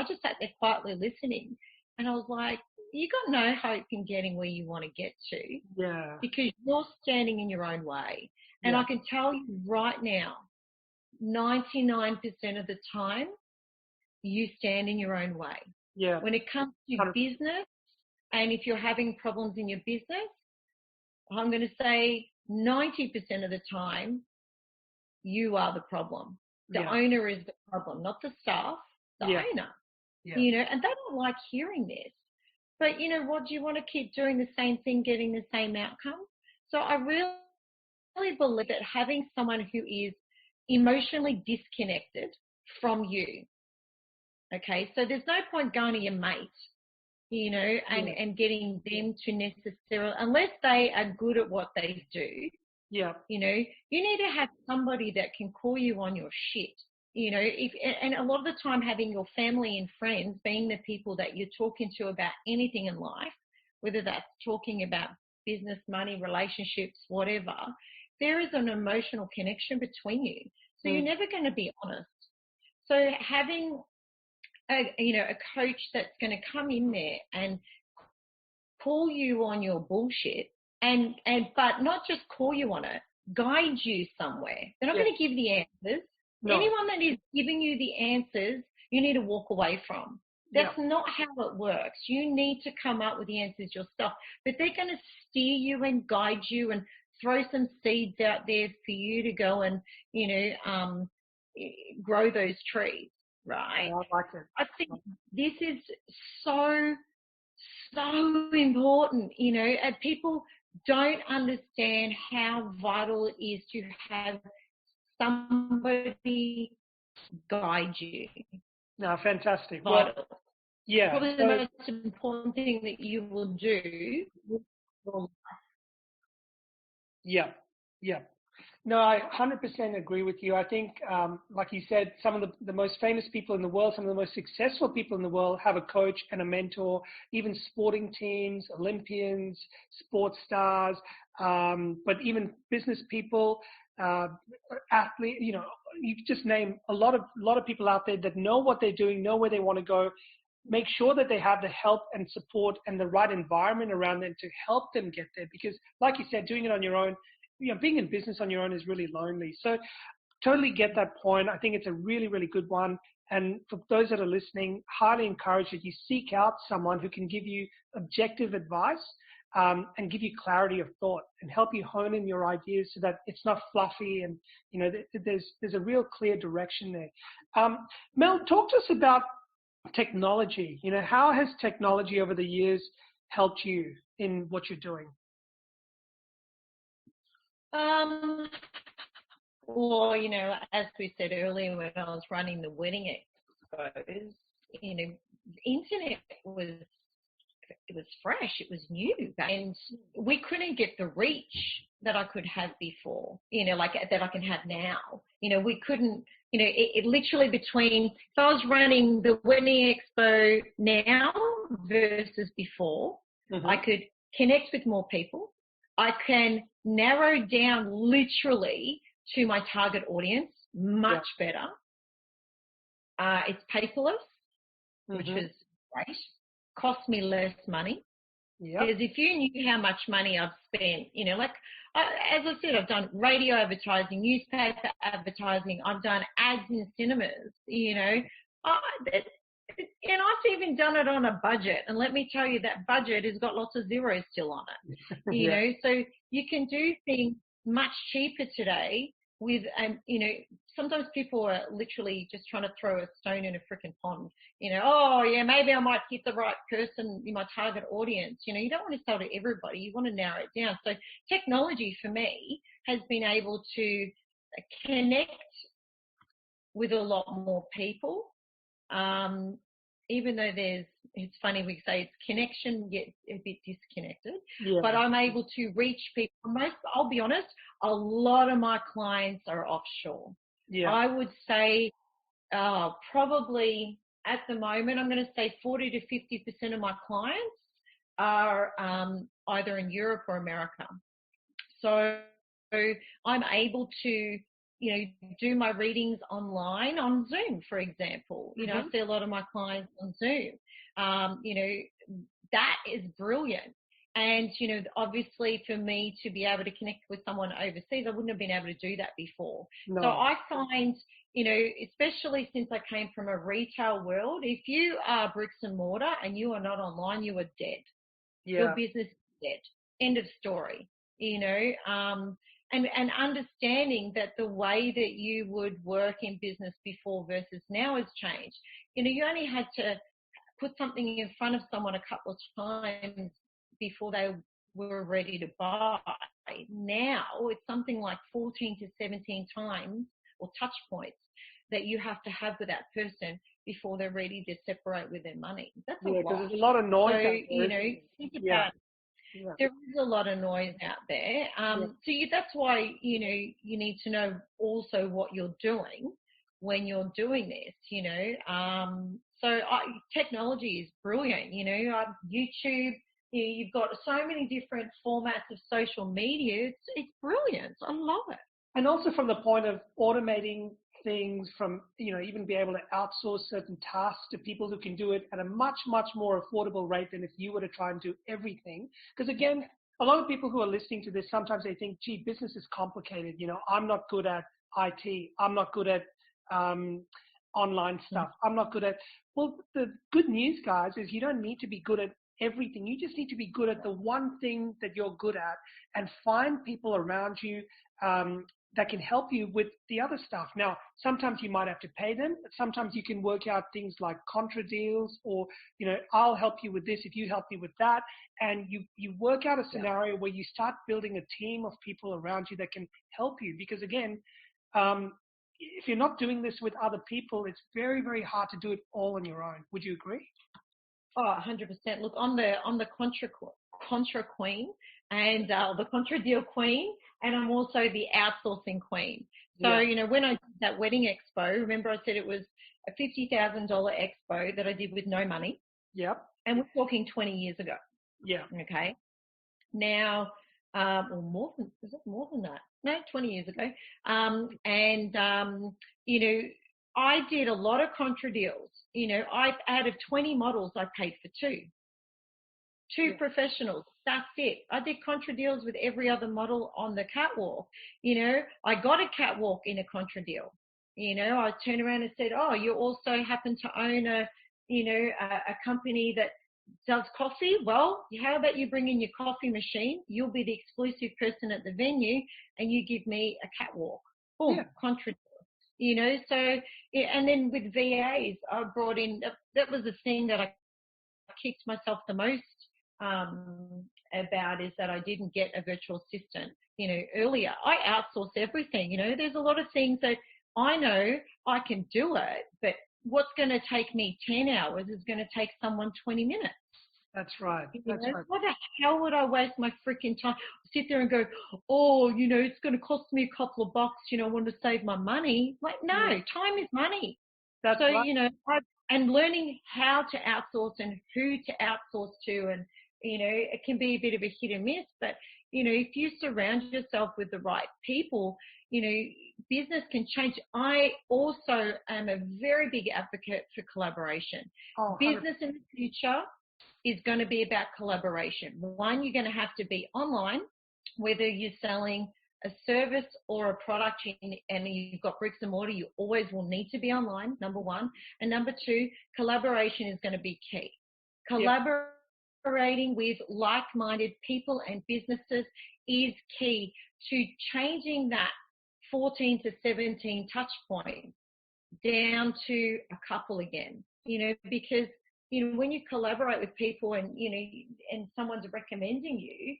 just sat there quietly listening, and I was like, you got no hope in getting where you want to get to. Yeah. Because you're standing in your own way. And I can tell you right now, 99% of the time, you stand in your own way. Yeah. When it comes to business, and if you're having problems in your business, I'm going to say 90% of the time, you are the problem. The owner is the problem, not the staff, the owner. Yeah. And they don't like hearing this. But you know what? Do you want to keep doing the same thing, getting the same outcome? So I really believe that having someone who is emotionally disconnected from you, okay? So there's no point going to your mate, and getting them to necessarily, unless they are good at what they do, you need to have somebody that can call you on your shit, and a lot of the time having your family and friends being the people that you're talking to about anything in life, whether that's talking about business, money, relationships, whatever, there is an emotional connection between you. So you're never going to be honest. So having a coach that's going to come in there and call you on your bullshit but not just call you on it, guide you somewhere. They're not going to give the answers. No. Anyone that is giving you the answers, you need to walk away from. That's not how it works. You need to come up with the answers yourself. But they're going to steer you and guide you and throw some seeds out there for you to go and, grow those trees. Right. I like it. I think this is so important, and people don't understand how vital it is to have somebody guide you. No, fantastic. Vital. Well, yeah. Probably the most important thing that you will do. Yeah, yeah. No, I 100% agree with you. I think, like you said, some of the most famous people in the world, some of the most successful people in the world have a coach and a mentor, even sporting teams, Olympians, sports stars, but even business people, athletes, you just name a lot of people out there that know what they're doing, know where they want to go. Make sure that they have the help and support and the right environment around them to help them get there. Because like you said, doing it on your own, being in business on your own is really lonely. So totally get that point. I think it's a really, really good one. And for those that are listening, highly encourage that you seek out someone who can give you objective advice and give you clarity of thought and help you hone in your ideas so that it's not fluffy and, there's a real clear direction there. Mel, talk to us about technology. How has technology over the years helped you in what you're doing? Well, as we said earlier, when I was running the wedding expos, the internet was fresh, it was new, and we couldn't get the reach that I could have before, like that I can have now. We couldn't, it literally between, if I was running the wedding expo now versus before, I could connect with more people. I can narrow down literally to my target audience much better. It's paperless, which was great. Cost me less money. Because if you knew how much money I've spent, as I said, I've done radio advertising, newspaper advertising, I've done ads in cinemas, and I've even done it on a budget. And let me tell you, that budget has got lots of zeros still on it, so you can do things much cheaper today with, sometimes people are literally just trying to throw a stone in a freaking pond. Maybe I might hit the right person in my target audience. You don't want to sell to everybody. You want to narrow it down. So technology for me has been able to connect with a lot more people. Even though it's funny we say it's connection, yet a bit disconnected, but I'm able to reach people. I'll be honest, a lot of my clients are offshore. I would say probably at the moment, I'm going to say 40 to 50% of my clients are either in Europe or America. So I'm able to do my readings online on Zoom, for example. I see a lot of my clients on Zoom. That is brilliant. And, obviously for me to be able to connect with someone overseas, I wouldn't have been able to do that before. No. So I find, especially since I came from a retail world, if you are bricks and mortar and you are not online, you are dead. Your business is dead. End of story, And understanding that the way that you would work in business before versus now has changed. You only had to put something in front of someone a couple of times before they were ready to buy. Now it's something like 14 to 17 times or touch points that you have to have with that person before they're ready to separate with their money. That's a lot. Because there's a lot of noise. So, think about there is a lot of noise out there. So that's why, you need to know also what you're doing when you're doing this, So technology is brilliant, YouTube, you've got so many different formats of social media. It's brilliant. I love it. And also from the point of automating things, from, even be able to outsource certain tasks to people who can do it at a much, much more affordable rate than if you were to try and do everything. Because again, a lot of people who are listening to this, sometimes they think, gee, business is complicated. I'm not good at IT. I'm not good at online stuff. I'm not good at, well, the good news, guys, is you don't need to be good at everything. You just need to be good at the one thing that you're good at and find people around you that can help you with the other stuff. Now, sometimes you might have to pay them, but sometimes you can work out things like contra deals, or, I'll help you with this if you help me with that. And you work out a scenario where you start building a team of people around you that can help you. Because again, if you're not doing this with other people, it's very, very hard to do it all on your own. Would you agree? Oh, 100%. Look, I'm the contra queen and the contra deal queen, and I'm also the outsourcing queen. So, when I did that wedding expo, remember I said it was a $50,000 expo that I did with no money. Yep. And we're talking 20 years ago. Yeah. Okay. Now, or is it more than that? No, 20 years ago. I did a lot of contra deals. Out of 20 models, I paid for two professionals. That's it. I did contra deals with every other model on the catwalk. I got a catwalk in a contra deal. I turned around and said, oh, you also happen to own a company that does coffee. Well, how about you bring in your coffee machine? You'll be the exclusive person at the venue and you give me a catwalk. Boom, contra deal. And then with VAs, I brought in, that was the thing that I kicked myself the most about, is that I didn't get a virtual assistant, earlier. I outsource everything. There's a lot of things that I know I can do it, but what's going to take me 10 hours is going to take someone 20 minutes. That's right. That's right. Why the hell would I waste my freaking time? Sit there and go, oh, it's going to cost me a couple of bucks. I want to save my money. Like, no, time is money. That's so, right. And learning how to outsource and who to outsource to, and, it can be a bit of a hit and miss, but, if you surround yourself with the right people, business can change. I also am a very big advocate for collaboration. Oh, business in the future is going to be about collaboration. One, you're going to have to be online, whether you're selling a service or a product and you've got bricks and mortar, you always will need to be online, number one. And number two, collaboration is going to be key. Collaborating with like-minded people and businesses is key to changing that 14 to 17 touch points down to a couple again, because, when you collaborate with people and, and someone's recommending you,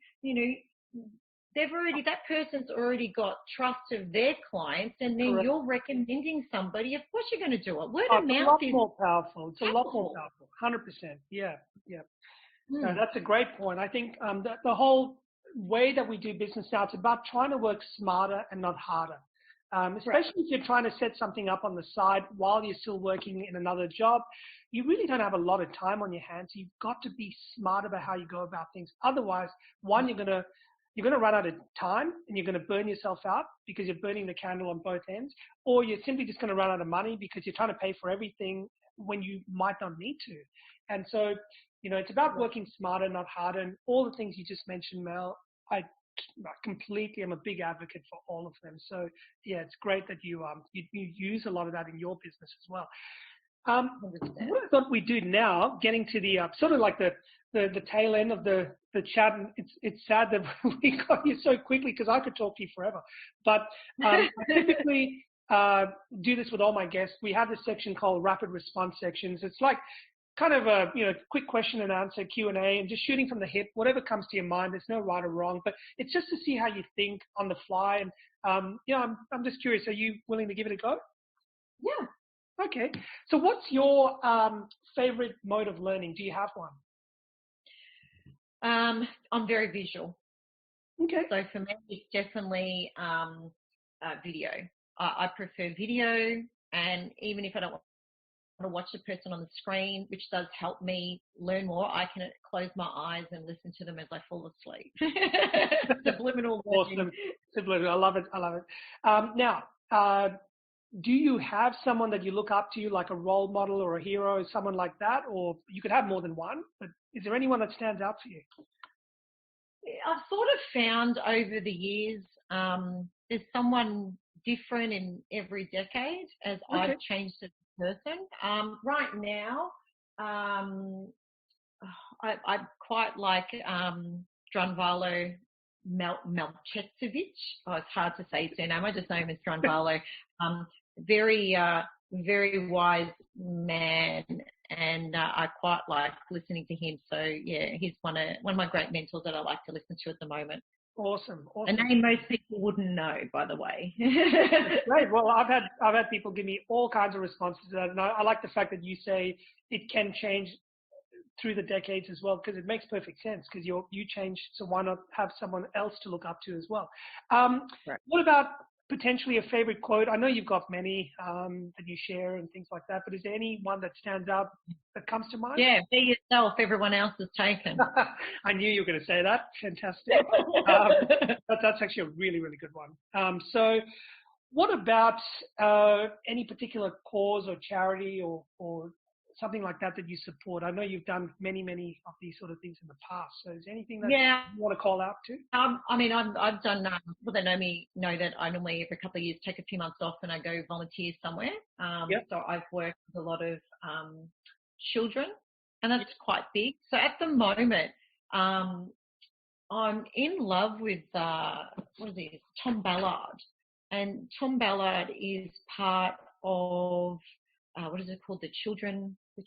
that person's already got trust of their clients, and then you're recommending somebody. Of course you're going to do it. Word of mouth is more powerful. It's a lot more powerful. 100%. Yeah. No, that's a great point. I think the whole way that we do business now, it's about trying to work smarter and not harder. Especially if you're trying to set something up on the side while you're still working in another job, you really don't have a lot of time on your hands. You've got to be smart about how you go about things. Otherwise, one, you're going to run out of time and you're going to burn yourself out because you're burning the candle on both ends, or you're simply just going to run out of money because you're trying to pay for everything when you might not need to. And so, it's about working smarter, not harder. And all the things you just mentioned, Mel, I completely am a big advocate for all of them. So it's great that you use a lot of that in your business as well. What I thought we'd do now, getting to the sort of like the tail end of the chat, and it's sad that we got you so quickly because I could talk to you forever. But I typically do this with all my guests. We have this section called rapid response sections. It's like kind of a quick question and answer, Q&A, and just shooting from the hip, whatever comes to your mind. There's no right or wrong, but it's just to see how you think on the fly. And I'm just curious, are you willing to give it a go? Yeah. Okay. So what's your favorite mode of learning? Do you have one? I'm very visual. Okay. So for me, it's definitely video. I prefer video, and even if I don't want to watch the person on the screen, which does help me learn more, I can close my eyes and listen to them as I fall asleep. Subliminal learning. Awesome. Subliminal. I love it. Now, do you have someone that you look up to, like a role model or a hero, someone like that? Or you could have more than one, but is there anyone that stands out for you? I've sort of found over the years there's someone different in every decade as I've changed as a person. Right now, I quite like Drunvalo Melchetovic. Oh, it's hard to say his surname. I just know him as Drunvalo. Very wise man, and I quite like listening to him. So yeah, he's one of my great mentors that I like to listen to at the moment. Awesome. A name most people wouldn't know, by the way. Great. Well, I've had people give me all kinds of responses to that, and I like the fact that you say it can change through the decades as well, because it makes perfect sense, because you change, so why not have someone else to look up to as well? Right. What about potentially a favorite quote? I know you've got many that you share and things like that, but is there any one that stands out that comes to mind? Yeah, be yourself. Everyone else is taken. I knew you were going to say that. Fantastic. That's actually a really, really good one. So what about any particular cause or charity or something like that you support? I know you've done many, many of these sort of things in the past. So is there anything that you want to call out to? I mean, I've done, people that know me know that I normally every couple of years take a few months off and I go volunteer somewhere. So I've worked with a lot of children, and that's quite big. So at the moment, I'm in love with, Tom Ballard. And Tom Ballard is part of, what is it called? The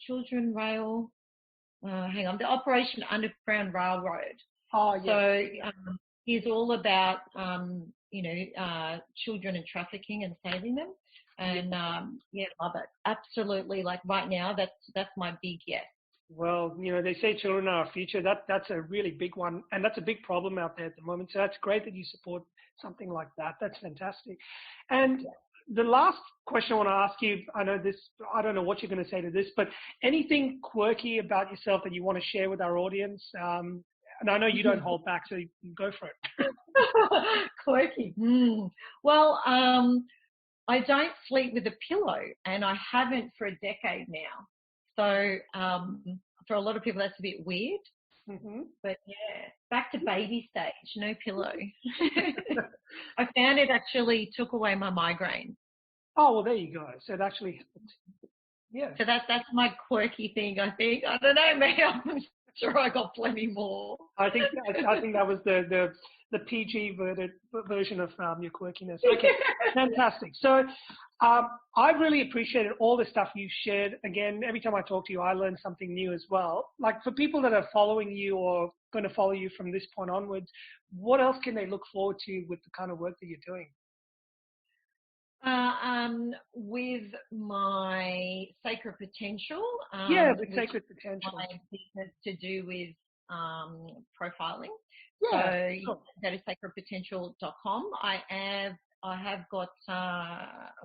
Children Rail, the Operation Underground Railroad. Oh, yeah. So he's all about, children and trafficking and saving them. And love it. Absolutely. Like right now, that's my big yes. Well, they say children are our future. That's a really big one, and that's a big problem out there at the moment. So that's great that you support something like that. That's fantastic. And the last question I want to ask you, I don't know what you're going to say to this, but anything quirky about yourself that you want to share with our audience? And I know you don't hold back, so you can go for it. Quirky. Well, I don't sleep with a pillow, and I haven't for a decade now. So for a lot of people, that's a bit weird. Mm-hmm. But yeah, back to baby stage, no pillow. I found it actually took away my migraine. Oh, well, there you go. So it actually, yeah. So that's my quirky thing, I think. I don't know, maybe I'm sure I got plenty more. I think that was the PG version of your quirkiness. Okay, fantastic. So I've really appreciated all the stuff you shared. Again, every time I talk to you, I learn something new as well. Like for people that are following you or going to follow you from this point onwards, what else can they look forward to with the kind of work that you're doing? With my Sacred Potential. The Sacred Potential. My business to do with profiling. Yeah, so sure. Go to sacredpotential.com. I have got a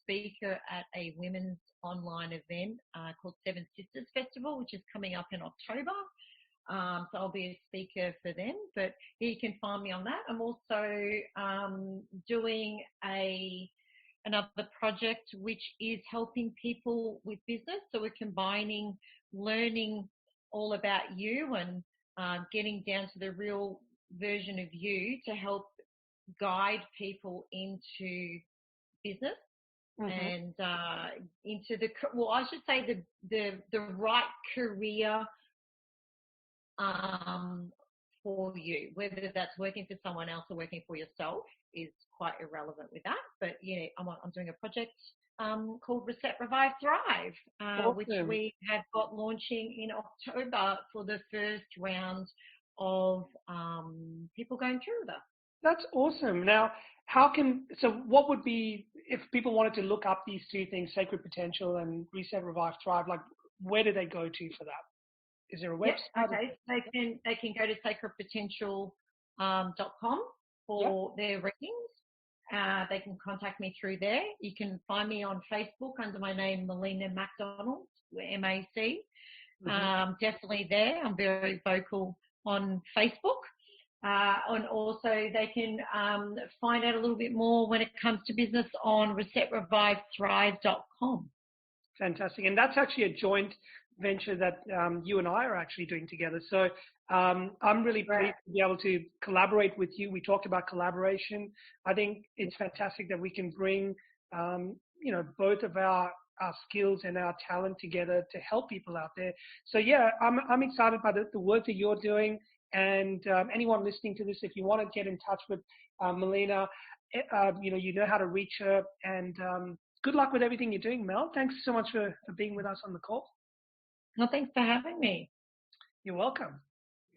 speaker at a women's online event called Seven Sisters Festival, which is coming up in October. So I'll be a speaker for them, but you can find me on that. I'm also doing another project which is helping people with business. So we're combining learning all about you and getting down to the real version of you to help guide people into business and into the right career for you. Whether that's working for someone else or working for yourself is quite irrelevant with that. But yeah, I'm doing a project called Reset, Revive, Thrive, which we have got launching in October for the first round of people going through with us. That's awesome. Now, what would be, if people wanted to look up these two things, Sacred Potential and Reset, Revive, Thrive, like where do they go to for that? Is there a website? Yep. Okay, they can go to sacredpotential.com for their readings. They can contact me through there. You can find me on Facebook under my name, Melina MacDonald, MAC. Definitely there. I'm very vocal on Facebook. And also they can find out a little bit more when it comes to business on resetrevivethrive.com. Fantastic. And that's actually a joint venture that you and I are actually doing together. So I'm really pleased to be able to collaborate with you. We talked about collaboration. I think it's fantastic that we can bring, both of our skills and our talent together to help people out there. So yeah, I'm excited by the work that you're doing. And anyone listening to this, if you want to get in touch with Melina, you know how to reach her. And good luck with everything you're doing, Mel. Thanks so much for being with us on the call. Well, thanks for having me. You're welcome.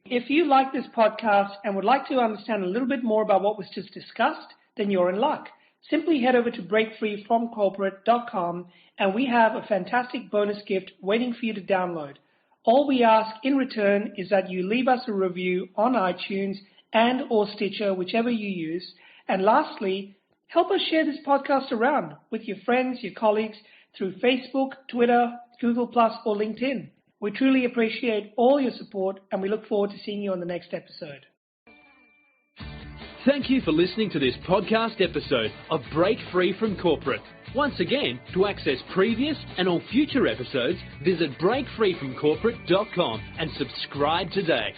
If you like this podcast and would like to understand a little bit more about what was just discussed, then you're in luck. Simply head over to breakfreefromcorporate.com and we have a fantastic bonus gift waiting for you to download. All we ask in return is that you leave us a review on iTunes and or Stitcher, whichever you use. And lastly, help us share this podcast around with your friends, your colleagues through Facebook, Twitter, Google+, or LinkedIn. We truly appreciate all your support and we look forward to seeing you on the next episode. Thank you for listening to this podcast episode of Break Free from Corporate. Once again, to access previous and all future episodes, visit breakfreefromcorporate.com and subscribe today.